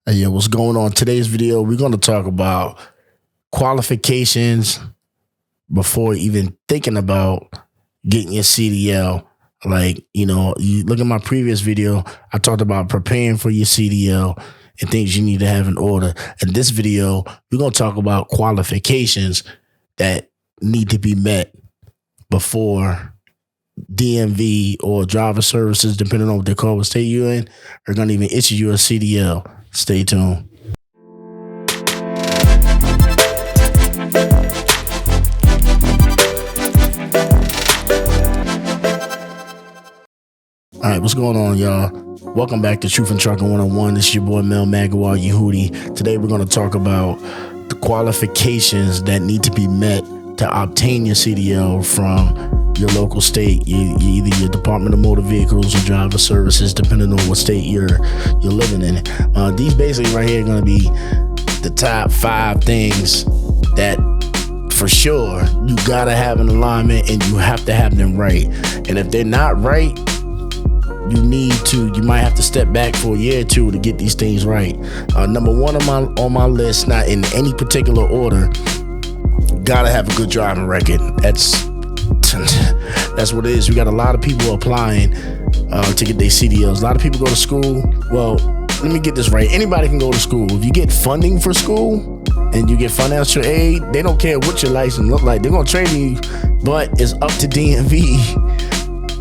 Hey, yeah, what's going on? Today's video, we're going to talk about qualifications before even thinking about getting your CDL. Like, you look at my previous video, I talked about preparing for your CDL and things you need to have in order. In this video, we're going to talk about qualifications that need to be met before DMV or driver services, depending on what they call what state you're in, are going to even issue you a CDL. Stay tuned. All right, what's going on, y'all? Welcome back to Truth and Trucking 101. This is your boy Mel Magawal Yehudi. Today we're going to talk about the qualifications that need to be met to obtain your CDL from your local state, either your Department of Motor Vehicles or Driver Services, depending on what state you're living in. These basically right here are going to be the top 5 things that for sure you gotta have an alignment and you have to have them right. And if they're not right, you might have to step back for a year or two to get these things right. Number one on my list, not in any particular order, gotta have a good driving record. That's what it is. We got a lot of people applying to get their CDLs. A lot of people go to school. Well, let me get this right. Anybody can go to school. If you get funding for school and you get financial aid, they don't care what your license look like. They're gonna train you, but it's up to DMV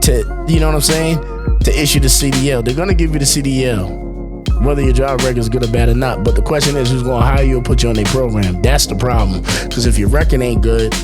to, you know what I'm saying, to issue the CDL. They're gonna give you the CDL, whether your driver record is good or bad or not. But the question is, who's gonna hire you or put you on their program? That's the problem. Because if your record ain't good,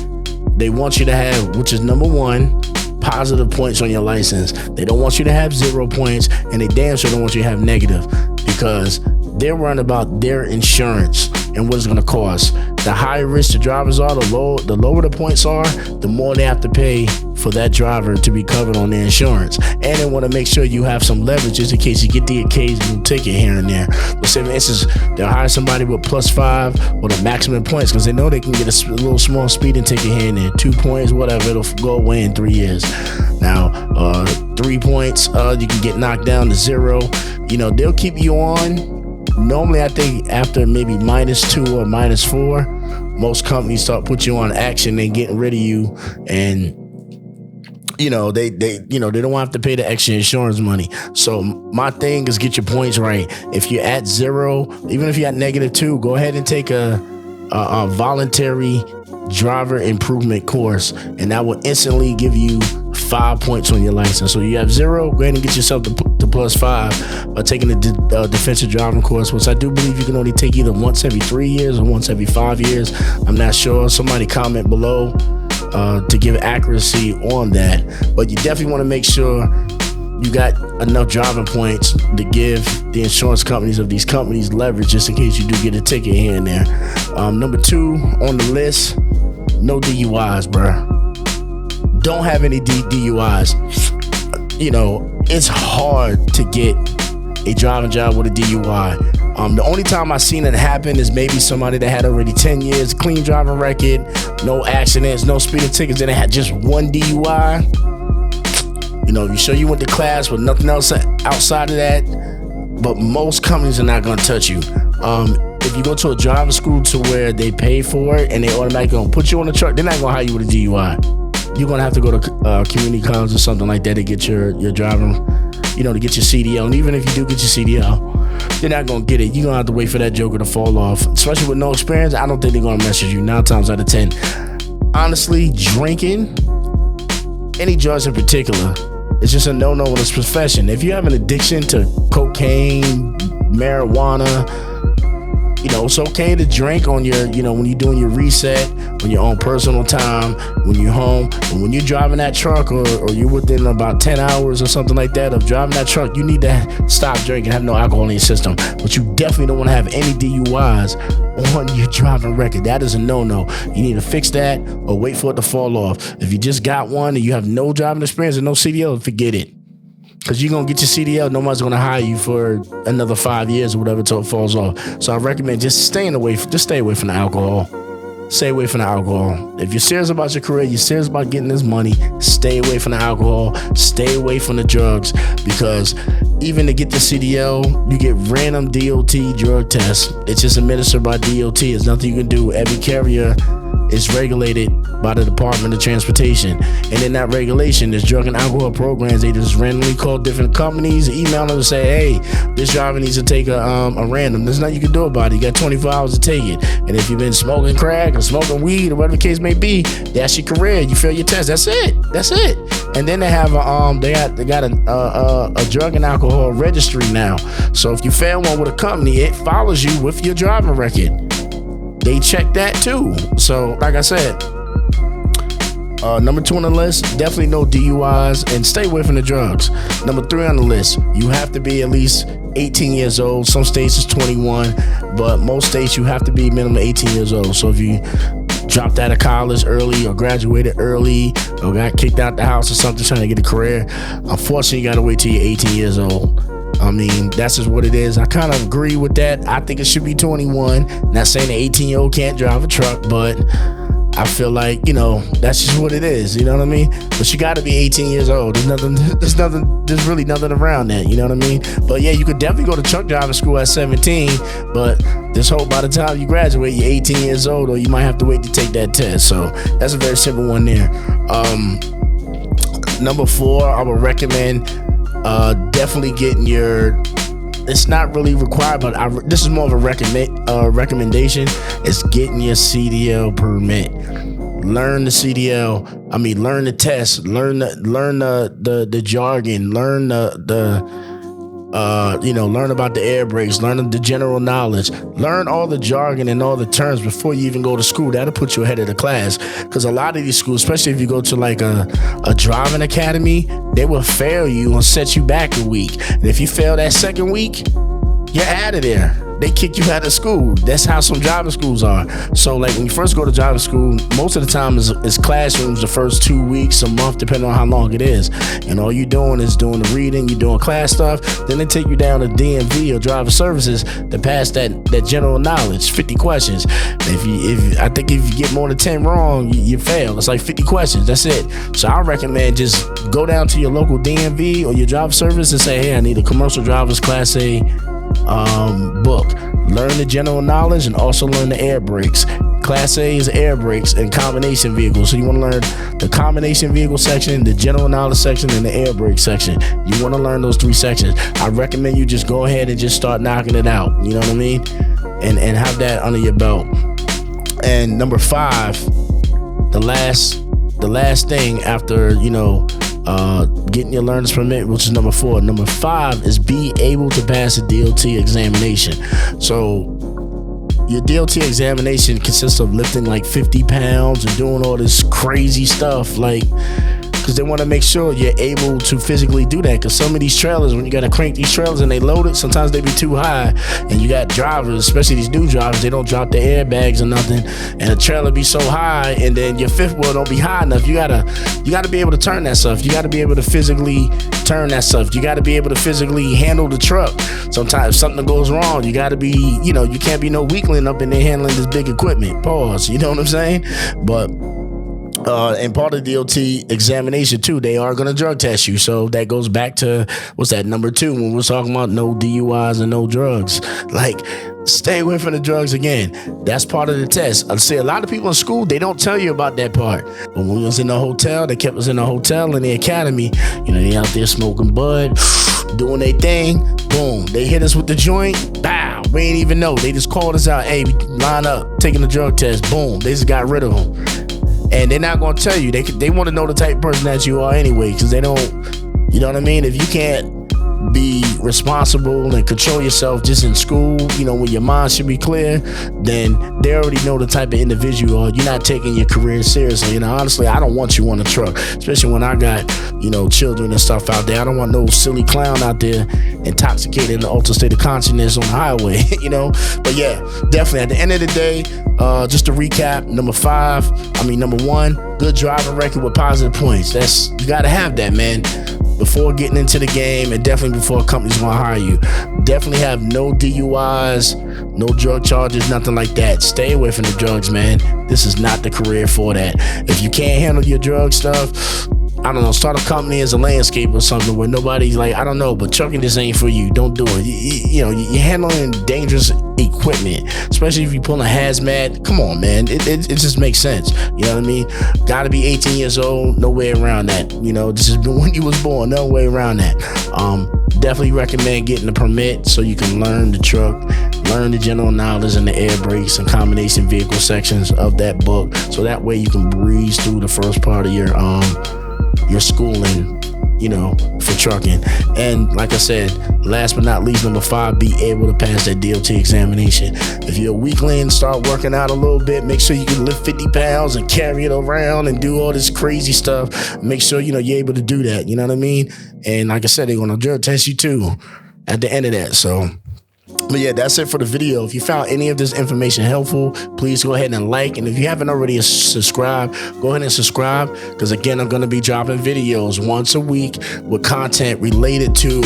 they want you to have, which is number one, positive points on your license. They don't want you to have 0 points, and they damn sure don't want you to have negative, because they're worried about their insurance and what it's going to cost. The higher risk the drivers are, the lower the points are, the more they have to pay for that driver to be covered on their insurance. And they want to make sure you have some leverage just in case you get the occasional ticket here and there. Let's say, for instance, they'll hire somebody with +5 or the maximum points because they know they can get a little small speeding ticket here and there. 2 points, whatever, it'll go away in 3 years. Now, 3 points, you can get knocked down to 0. They'll keep you on. Normally, I think after maybe -2 or -4, most companies start putting you on action. They getting rid of you, and they don't have to pay the extra insurance money. So my thing is get your points right. If you're at 0, even if you're at -2, go ahead and take a voluntary driver improvement course, and that will instantly give you 5 points on your license. So you have 0, go ahead and get yourself to +5 by taking the defensive driving course, which I do believe you can only take either once every 3 years or once every 5 years. I'm not sure. Somebody comment below to give accuracy on that. But you definitely want to make sure you got enough driving points to give the insurance companies of these companies leverage just in case you do get a ticket here and there. Number 2 on the list, no DUIs, bruh. Don't have any DUIs. It's hard to get a driving job with a DUI. The only time I've seen it happen is maybe somebody that had already 10 years, clean driving record, no accidents, no speeding tickets, and they had just 1 DUI. You sure you went to class with nothing else outside of that, but most companies are not going to touch you. If you go to a driving school to where they pay for it and they automatically going to put you on the truck, they're not going to hire you with a DUI. You're going to have to go to community college or something like that to get your driving, to get your CDL. And even if you do get your CDL, they're not going to get it. You're going to have to wait for that joker to fall off. Especially with no experience, I don't think they're going to mess with you 9 times out of 10. Honestly, drinking, any drugs in particular, it's just a no-no in this profession. If you have an addiction to cocaine, marijuana, it's okay to drink on your, when you're doing your reset, on your own personal time, when you're home. And when you're driving that truck or you're within about 10 hours or something like that of driving that truck, you need to stop drinking, have no alcohol in your system. But you definitely don't want to have any DUIs on your driving record. That is a no-no. You need to fix that or wait for it to fall off. If you just got one and you have no driving experience and no CDL, forget it. Because you're going to get your CDL, nobody's going to hire you for another 5 years or whatever until it falls off. So I recommend just stay away from the alcohol. stay away from the alcohol. If you're serious about your career, you're serious about getting this money, stay away from the alcohol, stay away from the drugs, because even to get the CDL, you get random DOT drug tests. It's just administered by DOT. There's nothing you can do. Every carrier is regulated by the Department of Transportation. And in that regulation, there's drug and alcohol programs. They just randomly call different companies, email them and say, hey, this driver needs to take a random. There's nothing you can do about it. You got 24 hours to take it. And if you've been smoking crack or smoking weed or whatever the case may be, that's your career. You fail your test. That's it. And then they have they got a drug and alcohol registry now. So if you fail one with a company, it follows you with your driving record. They check that too. So like I said, number 2 on the list, definitely no DUIs and stay away from the drugs. Number 3 on the list, you have to be at least 18 years old. Some states is 21, but most states you have to be minimum 18 years old. So if you dropped out of college early or graduated early or got kicked out the house or something trying to get a career, unfortunately you gotta wait till you're 18 years old. I mean, that's just what it is. I kind of agree with that. I think it should be 21. Not saying an 18-year-old can't drive a truck, but I feel like, that's just what it is. You know what I mean? But you got to be 18 years old. There's really nothing around that. You know what I mean? But yeah, you could definitely go to truck driving school at 17, but just hope by the time you graduate, you're 18 years old, or you might have to wait to take that test. So that's a very simple one there. Number 4, I would recommend definitely getting your, it's not really required, but this is more of a recommendation, is getting your CDL permit. Learn the CDL. Learn the test, learn the jargon, learn learn about the air brakes, learn the general knowledge, learn all the jargon and all the terms before you even go to school. That'll put you ahead of the class, because a lot of these schools, especially if you go to like a driving academy, they will fail you and set you back a week. And if you fail that second week, you're out of there. They kick you out of school. That's how some driving schools are. So like when you first go to driving school, most of the time is classrooms the first 2 weeks, a month, depending on how long it is. And all you're doing is doing the reading, you're doing class stuff. Then they take you down to DMV or driver services to pass that general knowledge, 50 questions. I think if you get more than 10 wrong, you fail. It's like 50 questions. That's it. So I recommend just go down to your local DMV or your driver service and say, hey, I need a commercial driver's class A book. Learn the general knowledge and also learn the air brakes. Class A is air brakes and combination vehicles. So you want to learn the combination vehicle section, the general knowledge section, and the air brake section. You want to learn those 3 sections. I recommend you just go ahead and just start knocking it out. You know what I mean? And have that under your belt. And number 5, the last thing after, getting your learner's permit, which is number 4. Number 5 is be able to pass a DLT examination. So your DLT examination consists of lifting like 50 pounds and doing all this crazy stuff, because they want to make sure you're able to physically do that. Because some of these trailers, when you got to crank these trailers and they load it, sometimes they be too high. And you got drivers, especially these new drivers, they don't drop the airbags or nothing. And the trailer be so high, and then your fifth wheel don't be high enough. You gotta be able to turn that stuff. You gotta be able to physically turn that stuff. You gotta be able to physically handle the truck. Sometimes if something goes wrong, you gotta be, you can't be no weakling up in there handling this big equipment. Pause. You know what I'm saying? But and part of the DLT examination too, they are going to drug test you. So that goes back to, what's that, number 2, when we're talking about no DUIs and no drugs. Like, stay away from the drugs again. That's part of the test. I see a lot of people in school, they don't tell you about that part. But when we was in the hotel, they kept us in the hotel in the academy. They out there smoking bud, doing their thing. Boom, they hit us with the joint. Bow, we ain't even know. They just called us out. Hey, line up, taking the drug test. Boom, they just got rid of them. And they're not going to tell you. They want to know the type of person that you are anyway, because they don't, you know what I mean? If you can't be responsible and control yourself just in school, when your mind should be clear, then they already know the type of individual you are. You're not taking your career seriously. Honestly, I don't want you on a truck, especially when I got, children and stuff out there. I don't want no silly clown out there intoxicated in the altered state of consciousness on the highway, But yeah, definitely at the end of the day, just to recap, number 1, good driving record with positive points. You got to have that, man. before getting into the game, and definitely before companies want to hire you. Definitely have no DUIs, no drug charges, nothing like that. Stay away from the drugs, man. This is not the career for that. If you can't handle your drug stuff, I don't know, start a company as a landscaper or something where nobody's like, I don't know, but trucking just ain't for you. Don't do it. You're handling dangerous equipment, especially if you're pulling hazmat. Come on, man. It just makes sense. You know what I mean? Gotta be 18 years old. No way around that. This is when you was born. No way around that. Definitely recommend getting a permit so you can learn the truck, learn the general knowledge and the air brakes and combination vehicle sections of that book. So that way you can breeze through the first part of your schooling, for trucking. And like I said, last but not least, number 5, be able to pass that DLT examination. If you're a weakling, start working out a little bit. Make sure you can lift 50 pounds and carry it around and do all this crazy stuff. Make sure, you're able to do that. You know what I mean? And like I said, they're going to drug test you too at the end of that. So, but yeah, that's it for the video. If you found any of this information helpful, please go ahead and like. And if you haven't already subscribed, go ahead and subscribe. Because again, I'm going to be dropping videos once a week with content related to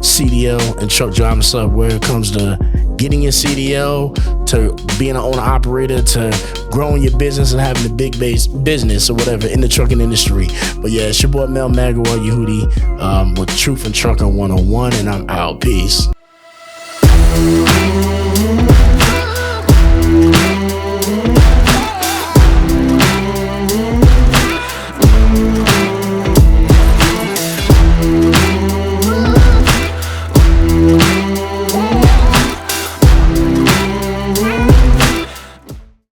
CDL and truck driving stuff, where it comes to getting your CDL, to being an owner operator, to growing your business and having a big base business or whatever in the trucking industry. But yeah, it's your boy Mel Magawar Yehudi with Truth and Trucking 101, and I'm out. Peace.